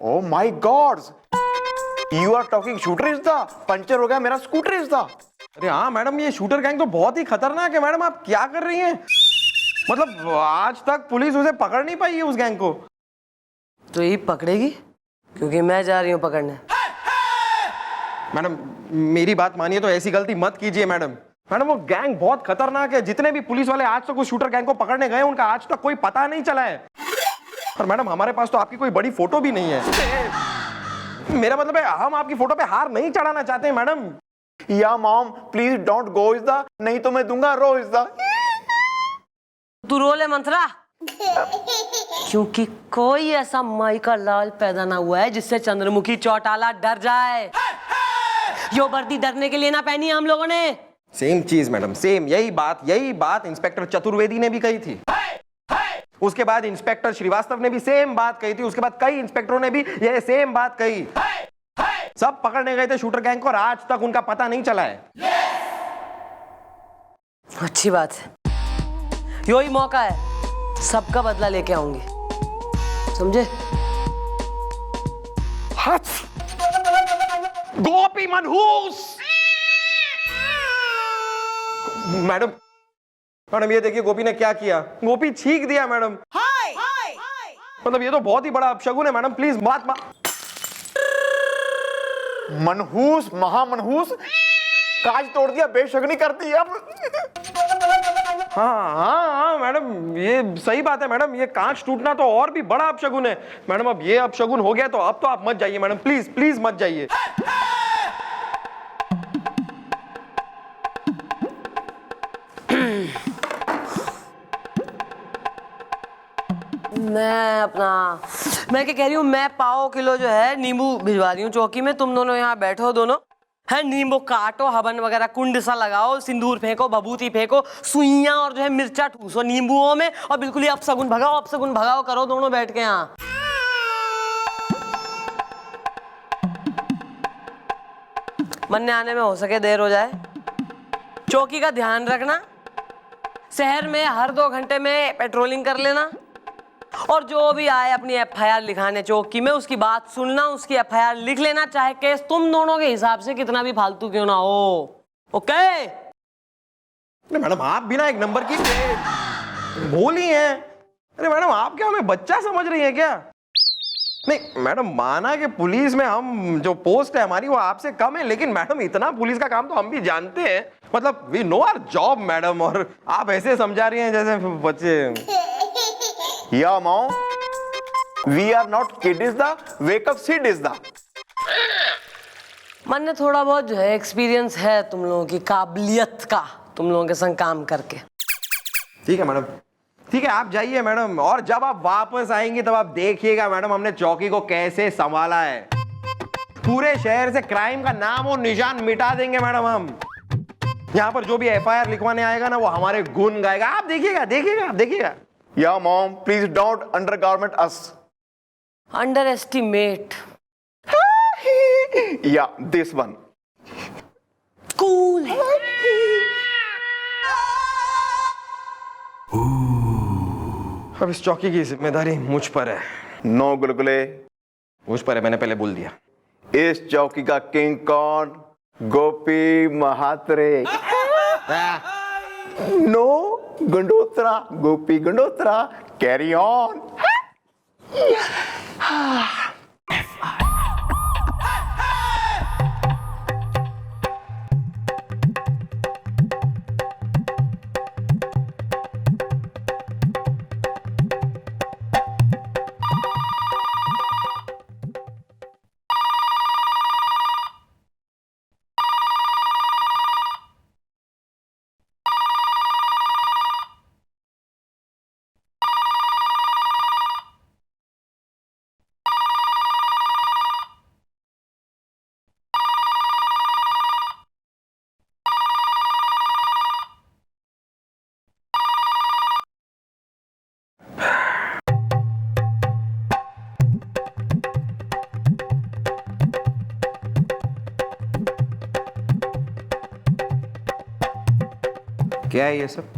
O my god, you are talking shooter is the puncture हो गया मेरा scooter is the. अरे हाँ मैडम, ये शूटर गैंग तो बहुत ही खतरनाक है मैडम। आप क्या कर रही हैं? मतलब आज तक पुलिस उसे पकड़ नहीं पाई है, उस गैंग को। तो ये पकड़ेगी क्योंकि मैं जा रही हूँ पकड़ने। मैडम मेरी बात मानिए, तो ऐसी गलती मत कीजिए मैडम। मैडम वो गैंग बहुत खतरनाक है। जितने भी पुलिस वाले आज तक उस शूटर गैंग को पकड़ने गए, उनका आज तक कोई पता नहीं चला है। और मैडम हमारे पास तो आपकी कोई बड़ी फोटो भी नहीं है। मेरा मतलब है हम आपकी फोटो पे हार नहीं चढ़ाना चाहते हैं मैडम। या mom please don't go is the, नहीं तो मैं दूंगा रो इज द। तू रो ले मंत्रा, क्योंकि कोई ऐसा माई का लाल पैदा ना हुआ है जिससे चंद्रमुखी चौटाला डर जाए। यो वर्दी डरने के लिए ना पहनी हम लोगों ने। सेम चीज मैडम, सेम यही बात इंस्पेक्टर चतुर्वेदी ने भी कही थी। उसके बाद इंस्पेक्टर श्रीवास्तव ने भी सेम बात कही थी। उसके बाद कई इंस्पेक्टरों ने भी यह सेम बात कही। सब पकड़ने गए थे शूटर गैंग को और आज तक उनका पता नहीं चला है। अच्छी बात है, यो ही मौका है, सबका बदला लेके आऊंगी, समझे? गोपी मनहूस। मैडम ये देखिए गोपी ने क्या किया। गोपी छींक दिया मैडम। मतलब ये तो बहुत ही बड़ा अपशगुन है मैडम। प्लीज बात मनहूस महामनहूस, काज तोड़ दिया, बेशगनी कर दी अब। हाँ मैडम ये सही बात है मैडम। ये कांच टूटना तो और भी बड़ा अपशगुन है मैडम। अब ये अपशगुन हो गया तो अब तो आप मत जाइए मैडम, प्लीज प्लीज मत जाइए। मैं क्या कह रही हूँ, मैं पाव किलो जो है नींबू भिजवा रही हूँ चौकी में। तुम दोनों यहाँ बैठो, दोनों है नींबू काटो, हवन वगैरह कुंड सा लगाओ, सिंदूर फेंको, भभूति फेंको, सुइयां और जो है मिर्चा ठूसो नींबुओं में, और बिल्कुल ही अपशगुन भगाओ करो दोनों बैठ के यहाँ। मरने आने में हो सके देर हो जाए। चौकी का ध्यान रखना, शहर में हर 2 घंटे में पेट्रोलिंग कर लेना, और जो भी आए अपनी एफआईआर लिखाने चौकी में उसकी बात सुनना, उसकी एफआईआर लिख लेना, चाहे केस तुम दोनों के हिसाब से कितना भी फालतू क्यों ना हो। ओके मैडम आप बिना एक नंबर की बोली हैं। अरे मैडम आप क्या हमें बच्चा समझ रही हैं क्या? नहीं मैडम, माना कि पुलिस में हम जो पोस्ट है हमारी वो आपसे कम है, लेकिन मैडम इतना पुलिस का काम तो हम भी जानते हैं। मतलब we know our job madam, और आप ऐसे समझा रही हैं जैसे बच्चे। या mom we are not kid is the, wake up Sid is the. मन ने थोड़ा बहुत जो है एक्सपीरियंस है तुम लोगों की काबिलियत का, तुम लोगों के संग काम करके। ठीक है मैडम, ठीक है आप जाइए मैडम। और जब आप वापस आएंगे तब आप देखिएगा मैडम हमने चौकी को कैसे संभाला है। पूरे शहर से क्राइम का नाम और निशान मिटा देंगे मैडम हम। यहाँ पर जो भी एफआईआर लिखवाने आएगा ना वो हमारे गुण गाएगा। आप देखिएगा। या mom please don't undergarment us. Under estimate. या दिस वन कूल है। अब इस चौकी की जिम्मेदारी मुझ पर है। नो गुलगुले, मुझ पर है, मैंने पहले बोल दिया। इस चौकी का किंग कौन? Gopi Mhatre. No Gandotra, Gopi Gandotra, carry on. क्या है ये सब?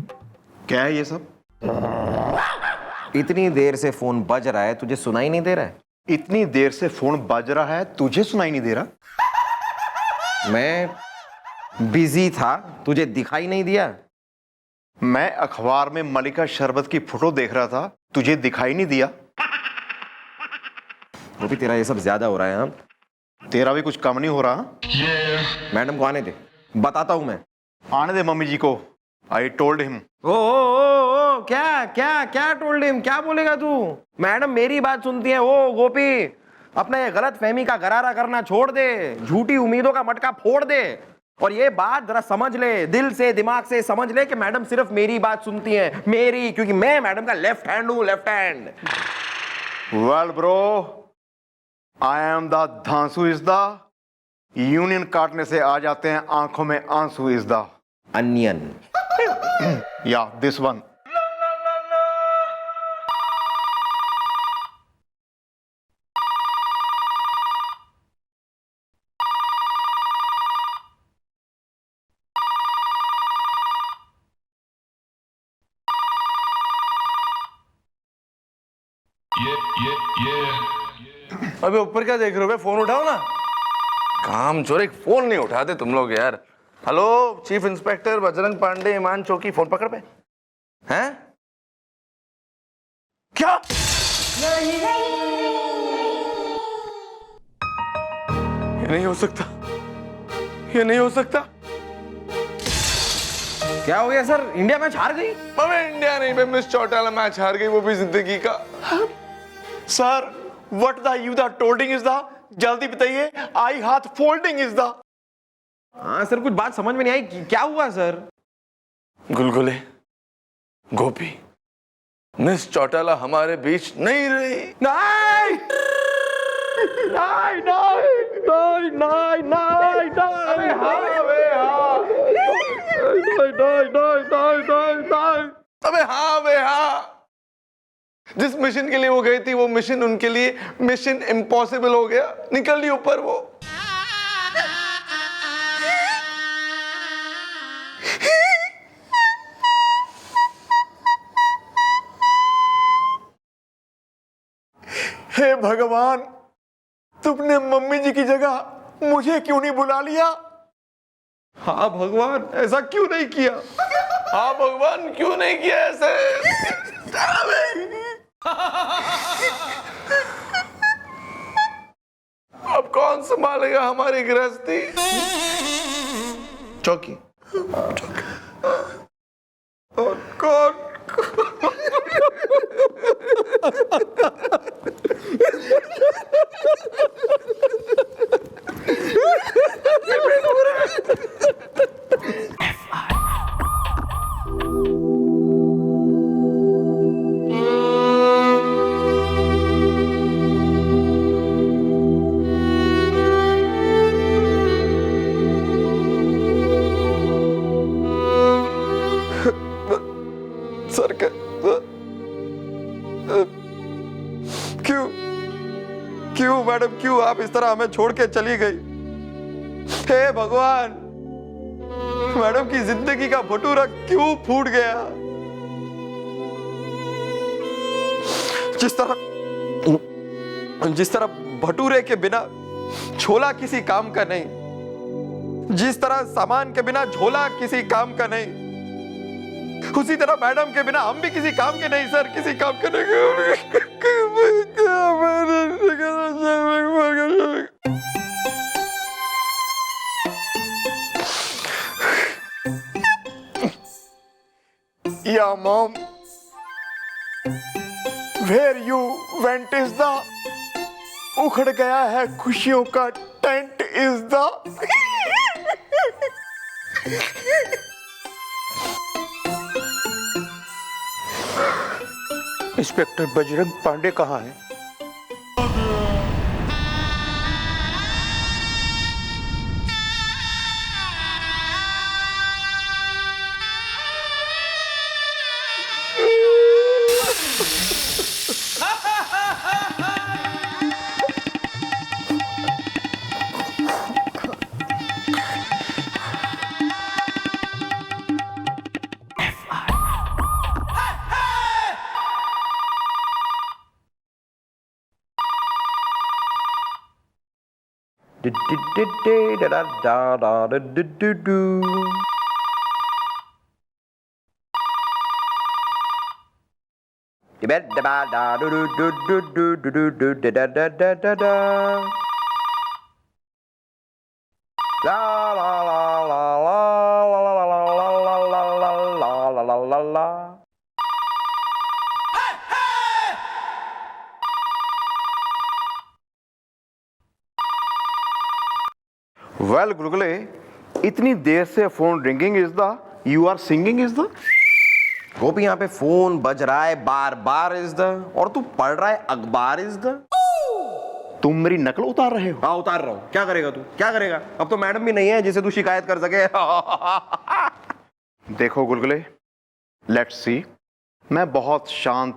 क्या है ये सब? इतनी देर से फोन बज रहा है, तुझे सुनाई नहीं दे रहा है? इतनी देर से फोन बज रहा है, तुझे सुनाई नहीं दे रहा? मैं बिजी था, तुझे दिखाई नहीं दिया? मैं अखबार में मलिका शरबत की फोटो देख रहा था, तुझे दिखाई नहीं दिया? वो भी तेरा ये सब ज्यादा हो रहा है। हाँ, तेरा भी कुछ कम नहीं हो रहा? मैडम को आने दे, बताता हूं मैं। आने दे मम्मी जी को। I told him. ओ, क्या क्या क्या टोल्ड हिम? क्या बोलेगा तू? मैडम मेरी बात सुनती है। ओ गोपी, अपना ये गलत फहमी का गरारा करना छोड़ दे, झूठी उम्मीदों का मटका फोड़ दे, और ये बात जरा समझ ले, दिल से दिमाग से समझ ले कि मैडम सिर्फ मेरी बात सुनती है, मेरी, क्योंकि मैं मैडम का लेफ्ट हैंड हूं, left hand. Well bro, I am the धांसू इज द यूनियन काटने से आ जाते हैं आंखों में आंसू इज द अनियन। या दिस वन। अबे ऊपर क्या देख रहे हो बे? फोन उठाओ ना। काम चोर, एक फोन नहीं उठाते तुम लोग यार। Hello chief inspector Bajrang Pandey, Imaan चौकी, फोन पकड़ पे। हैं? क्या? ये नहीं हो सकता, ये नहीं हो सकता। क्या हो गया सर? इंडिया मैच हार गई? अबे इंडिया नहीं बे, मिस चौटाला मैच हार गई, वो भी जिंदगी का। Sir, what the you the टोल्डिंग इज द, जल्दी बताइए। आई हाथ फोल्डिंग इज द। हाँ सर, कुछ बात समझ में नहीं आई, क्या हुआ सर? गुलगुले, गोपी, मिस चौटाला हमारे बीच नहीं रही। नहीं नहीं नहीं नहीं नहीं नहीं नहीं। अबे हाँ बे हाँ, जिस मिशन के लिए वो गई थी वो मिशन उनके लिए मिशन इम्पॉसिबल हो गया, निकल ली ऊपर वो। हे भगवान, तुमने मम्मी जी की जगह मुझे क्यों नहीं बुला लिया? हाँ भगवान, ऐसा क्यों नहीं किया? हाँ भगवान, क्यों नहीं किया ऐसे? अब कौन संभालेगा हमारी गृहस्थी? चौकी, और कौन? सर क्यों क्यों मैडम, क्यों आप इस तरह हमें छोड़ के चली गई? हे भगवान, मैडम की जिंदगी का भटूरा क्यों फूट गया? जिस तरह भटूरे के बिना छोला किसी काम का नहीं, जिस तरह सामान के बिना झोला किसी काम का नहीं, उसी तरह मैडम के बिना हम भी किसी काम के नहीं सर, किसी काम के नहीं। या mom, where you went is the, उखड़ गया है खुशियों का tent is the. Inspector Bajrang Pandey कहाँ है? वेल गुलगुले, इतनी देर से phone ringing is the, you are singing is the. Gopi यहाँ पे फोन बज रहा है बार बार इज द, और तू पढ़ रहा है अखबार इज द। तुम मेरी नकल उतार रहे हो? हाँ उतार रहा हूँ। क्या करेगा तू, क्या करेगा? अब तो मैडम भी नहीं है जिसे तू शिकायत कर सके। देखो गुलगुले, लेट्स सी, मैं बहुत शांत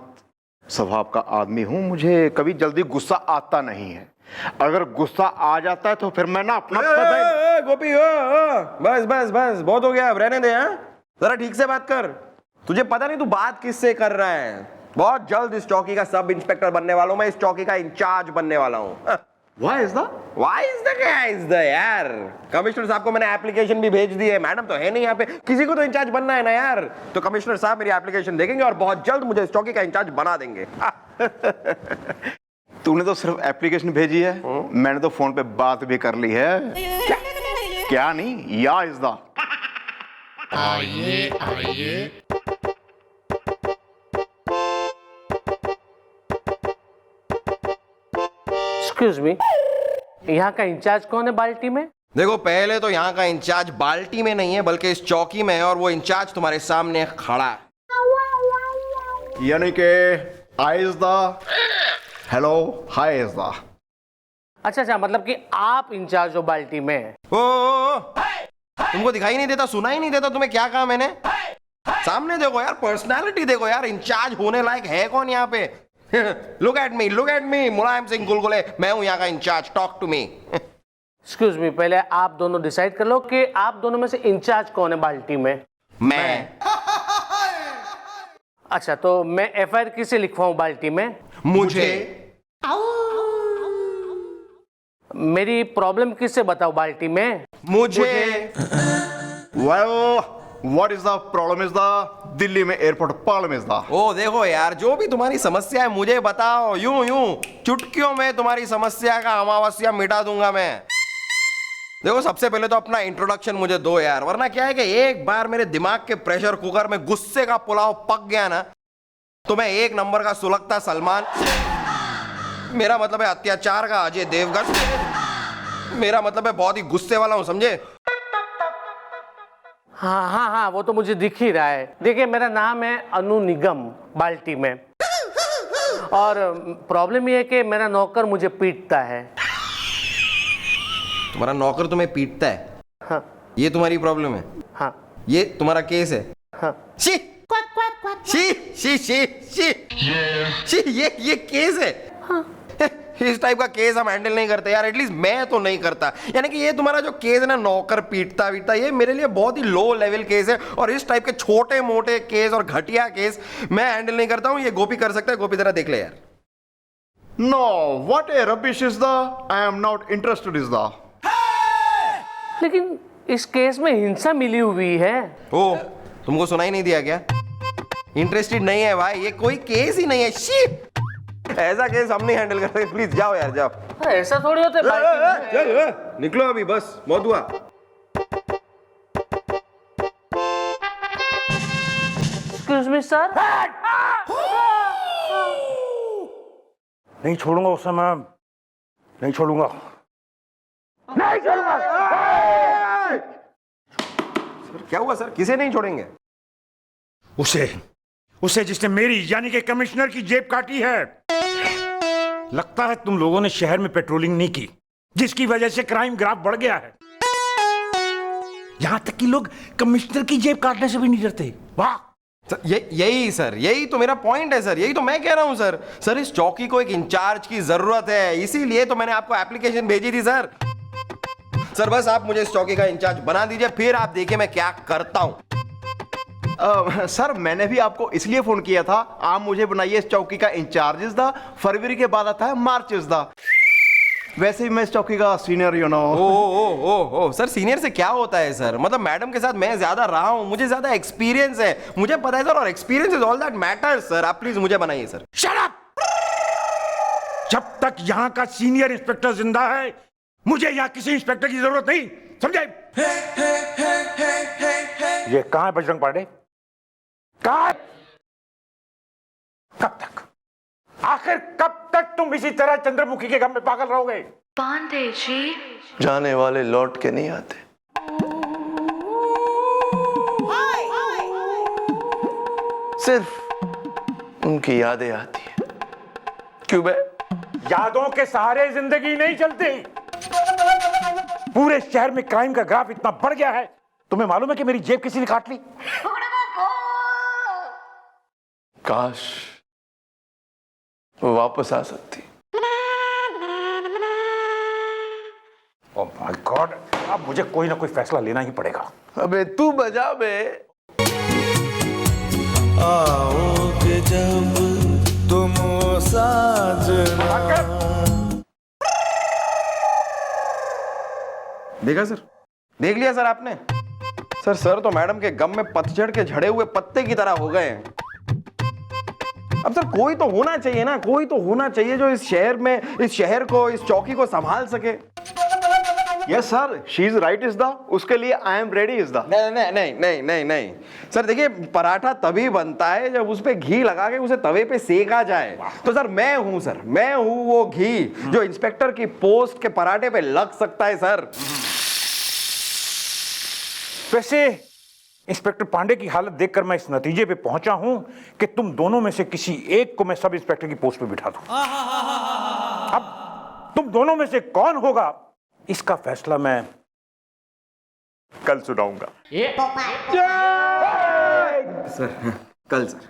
स्वभाव का आदमी हूं, मुझे कभी जल्दी गुस्सा आता नहीं है। अगर गुस्सा आ जाता है तो फिर मैं ना अपना गोपी बस बस बस बहुत हो गया, अब रहने दे। हाँ जरा ठीक से बात कर, तुझे पता नहीं तू बात किससे कर रहा है। बहुत जल्द इस चौकी का सब इंस्पेक्टर बनने वाला हूं मैं, इस चौकी का इंचार्ज बनने वाला हूं। Why is that? Why is the क्या is the यार? कमिश्नर साहब को मैंने एप्लीकेशन भी भेज दी है, मैडम तो है नहीं यहाँ पे, किसी को तो इंचार्ज बनना है ना यार। तो कमिश्नर साहब मेरी एप्लीकेशन देखेंगे और बहुत जल्द मुझे इस चौकी का इंचार्ज बना देंगे। तूने तो सिर्फ एप्लीकेशन भेजी है, मैंने तो फोन पे बात भी कर ली है। क्या नहीं, या इज द। आइए एक्सक्यूज मी, यहाँ का इंचार्ज कौन है बाल्टी में? देखो पहले तो यहाँ का इंचार्ज बाल्टी में नहीं है बल्कि इस चौकी में है, और वो इंचार्ज तुम्हारे सामने खड़ा है। यानी कि I is the, hello hi is the. अच्छा, मतलब कि आप इंचार्ज हो बाल्टी में। ओ, तुमको दिखाई नहीं देता, सुना ही नहीं देता तुम्हें क्या कहा मैंने? सामने देखो यार, पर्सनालिटी देखो यार, इंचार्ज होने लायक है कौन यहाँ पे? Look at me, Mulayam Singh Gulgule, मैं हूं यहाँ का incharge, talk to me. Excuse me, पहले आप दोनों डिसाइड कर लो कि आप दोनों में से इंचार्ज कौन है बाल्टी में। मैं। अच्छा, तो मैं एफआईआर किसे लिखवाऊं बाल्टी में? मुझे। मेरी प्रॉब्लम किससे बताओ बाल्टी में? मुझे। Well what is the problem is the, Delhi में एयरपोर्ट प्रॉब्लम इज द। ओ देखो यार, जो भी तुम्हारी समस्या है मुझे बताओ, यूं चुटकियों में तुम्हारी समस्या का अमावस्या मिटा दूंगा मैं। देखो सबसे पहले तो अपना इंट्रोडक्शन मुझे दो यार, वरना क्या है कि एक बार मेरे दिमाग के प्रेशर कुकर में गुस्से का पुलाव पक गया ना, तो मैं एक नंबर का सुलगता सलमान, मेरा मतलब है अत्याचार का अजय देवगन, मेरा मतलब है बहुत ही गुस्से वाला हूं, समझे? हाँ, वो तो मुझे दिख ही रहा है। देखिए, मेरा नाम है अनु निगम बाल्टी में, और प्रॉब्लम ये है कि मेरा नौकर मुझे पीटता है। तुम्हारा नौकर तुम्हें पीटता है? हाँ। ये तुम्हारी प्रॉब्लम है? हाँ। ये तुम्हारा केस है? हाँ। शी ये केस है? हाँ। इस टाइप का केस हम हैंडल नहीं करते यार, एटलीस्ट मैं तो नहीं करता। यानी कि ये तुम्हारा जो केस है ना, नौकर पीटता ये मेरे लिए बहुत ही लो लेवल केस है, और इस टाइप के छोटे मोटे केस और घटिया केस मैं हैंडल नहीं करता हूं, ये गोपी कर सकता है। गोपी जरा देख ले यार। No, what a rubbish is the, I am not interested is the. लेकिन इस केस में हिंसा मिली हुई है। ओ, तुमको सुनाई नहीं दिया क्या? इंटरेस्टेड नहीं है भाई, ये कोई केस ही नहीं है। शी, ऐसा केस हम नहीं हैंडल कर सकते, प्लीज जाओ यार जाओ। ऐसा थोड़ी होता है। निकलो अभी, बस बहुत हुआ। Excuse me sir. नहीं छोड़ूंगा उसे मैम, नहीं छोड़ूंगा। क्या हुआ सर, किसे नहीं छोड़ेंगे? उसे जिसने मेरी यानी कि कमिश्नर की जेब काटी है। लगता है तुम लोगों ने शहर में पेट्रोलिंग नहीं की, जिसकी वजह से क्राइम ग्राफ बढ़ गया है। यहां तक कि लोग कमिश्नर की जेब काटने से भी नहीं डरते। वाह सर, यही तो मेरा पॉइंट है सर, यही तो मैं कह रहा हूं सर, इस चौकी को एक इंचार्ज की जरूरत है, इसीलिए तो मैंने आपको एप्लीकेशन भेजी थी सर। बस आप मुझे इस चौकी का इंचार्ज बना दीजिए, फिर आप देखिए मैं क्या करता हूं। सर मैंने भी आपको इसलिए फोन किया था, आप मुझे बनाइए इस चौकी का इंचार्ज इज द, फरवरी के बाद आता है मार्च इज द। वैसे भी मैं इस चौकी का senior you know. Oh sir, senior से क्या होता है सर? मतलब मैडम के साथ मैं ज्यादा रहा हूं, मुझे ज्यादा एक्सपीरियंस है, मुझे पता है सर, और experience is all that matters sir. आप प्लीज मुझे बनाइए सर। Shut up! जब तक यहाँ का सीनियर इंस्पेक्टर जिंदा है, मुझे यहाँ किसी इंस्पेक्टर की जरूरत नहीं, समझे? ये कहाँ है बजरंग पांडे? कहाँ है? कब तक, आखिर कब तक तुम इसी तरह चंद्रमुखी के गम में पागल रहोगे? पांडे जी, जाने वाले लौट के नहीं आते, सिर्फ उनकी यादें आती है। क्यों बे? यादों के सहारे जिंदगी नहीं चलती। पूरे शहर में क्राइम का ग्राफ इतना बढ़ गया है, तुम्हें मालूम है कि मेरी जेब किसी ने काट ली? काश वो वापस आ सकती। ओह माय गॉड, अब मुझे कोई ना कोई फैसला लेना ही पड़ेगा। अबे तू बजा बे। आओगे जब तुम साजना। देखा सर, देख लिया सर आपने? सर तो मैडम के गम में पतझड़ के झड़े हुए पत्ते की तरह हो गए हैं। अब सर कोई तो होना चाहिए ना, कोई तो होना चाहिए जो इस शहर में, इस शहर को, इस चौकी को संभाल सके। Yes sir, she is right is the, उसके लिए I am ready is the. नहीं सर, देखिए पराठा तभी बनता है जब उस पे घी लगा के उसे तवे पे सेका जाए। तो सर मैं हूं सर, मैं हूं वो घी जो इंस्पेक्टर की पोस्ट के पराठे पे लग सकता है सर। वैसे इंस्पेक्टर पांडे की हालत देखकर मैं इस नतीजे पे पहुंचा हूं कि तुम दोनों में से किसी एक को मैं सब इंस्पेक्टर की पोस्ट पे बिठा दूं। अब तुम दोनों में से कौन होगा, इसका फैसला मैं कल सुनाऊंगा। सर कल सर।